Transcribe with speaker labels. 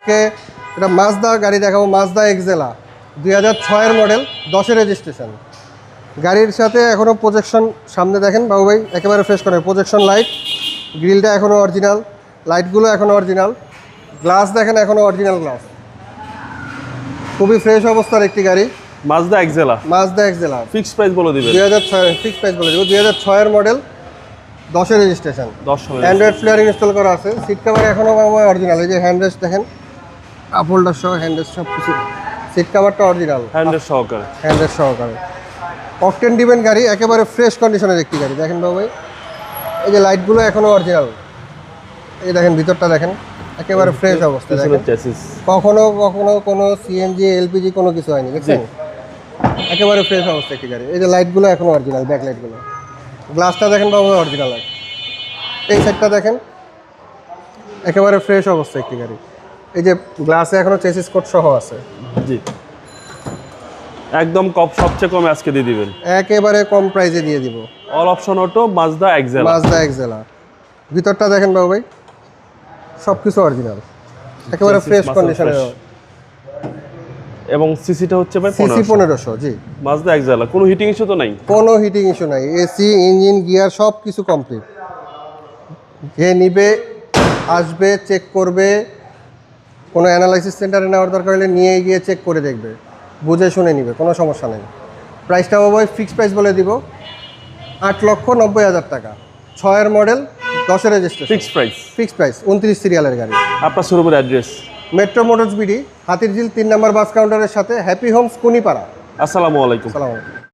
Speaker 1: এটা মাজদা গাড়ি দেখাবো, মাজদা এক্সেলা 2006-এর মডেল, 10-এর রেজিস্ট্রেশন। গাড়ির সাথে এখনও প্রজেকশন, সামনে দেখেন বাবু ভাই একেবারে ফ্রেশ করে প্রজেকশন লাইট, গ্রিলটা এখনও অরিজিনাল, লাইটগুলো এখনও অরিজিনাল, গ্লাস দেখেন এখনও অরিজিনাল গ্লাস। খুবই ফ্রেশ অবস্থার একটি গাড়ি,
Speaker 2: Mazda Axela.
Speaker 1: Mazda Axela
Speaker 2: fixed price বলে দিবেন।
Speaker 1: 2006 ফিক্স প্রাইস বলে দেবো, 2006-এর মডেল, 10-এর রেজিস্ট্রেশন।
Speaker 2: 10 হবে।
Speaker 1: অ্যান্ড্রয়েড ফ্লেয়ারিং ইনস্টল করা আছে, সিট কভার এখনও অরিজিনাল। এই যে হ্যান্ড রেস্ট দেখেন, কাপ হোল্ডার সহ হ্যান্ড রেস্ট সব কিছু, সিট কভারটা অরিজিনাল,
Speaker 2: হ্যান্ডের সহকারে।
Speaker 1: হ্যান্ড রেস্ট সহকারে। অকটেন ডিভেন গাড়ি, একেবারে ফ্রেশ কন্ডিশনের একটি গাড়ি। দেখেন বাবু ভাই, এই যে লাইটগুলো এখনও অরিজিনাল, এই দেখেন ভিতরটা দেখেন একেবারে ফ্রেশ অবস্থা। দেখেন কখনো কখনো কোনো সিএনজি এলপিজি কোনো কিছু হয়নি, দেখছেন একেবারে ফ্রেশ অবস্থা একটি গাড়ি। এই যে লাইটগুলো এখনও অরিজিনাল, ব্যাক লাইটগুলো, গ্লাসটা দেখেন বাবু অরিজিনাল লাইট। এই সাইডটা দেখেন একেবারে ফ্রেশ অবস্থা একটি গাড়ি। এই যে গ্লাসে এখনো চেসিস কোড সহ আছে।
Speaker 2: জি, একদম সবচেয়ে কম আজকে দিয়ে দিবেন,
Speaker 1: একেবারে কম প্রাইসে দিয়ে দিব।
Speaker 2: All option auto Mazda Axela.
Speaker 1: Mazda Axela, ভিতরটা দেখেন বাবু ভাই সব কিছু অরিজিনাল, একেবারে ফ্রেশ কন্ডিশনে।
Speaker 2: এবং সিসিটা হচ্ছে ভাই
Speaker 1: সিসি 1500। জি,
Speaker 2: মাজদা এক্সেলা, কোনো হিটিং ইস্যু তো নাই?
Speaker 1: কোনো হিটিং ইস্যু নাই, এসি ইঞ্জিন গিয়ার সব কিছু কমপ্লিট। যে নিবে আসবে, চেক করবে, কোনো অ্যানালাইসিস সেন্টারে নেওয়ার দরকার হলে নিয়ে গিয়ে চেক করে দেখবে, বুঝে শুনে নিবে, কোনো সমস্যা নেই। প্রাইসটা বাবু ফিক্সড প্রাইস বলে দিব, 8,90,000 টাকা। 6-এর মডেল, 10-এর registration.
Speaker 2: Fixed price.
Speaker 1: Fixed price, 29 সিরিয়ালের গাড়ি।
Speaker 2: আপনার শোরুমের address?
Speaker 1: Metro motors BD, Hatirjheel 3 number bus কাউন্টারের সাথে, হ্যাপি হোমস কুনিপাড়া।
Speaker 2: আসসালামু আলাইকুম।
Speaker 1: আসসালামু আলাইকুম।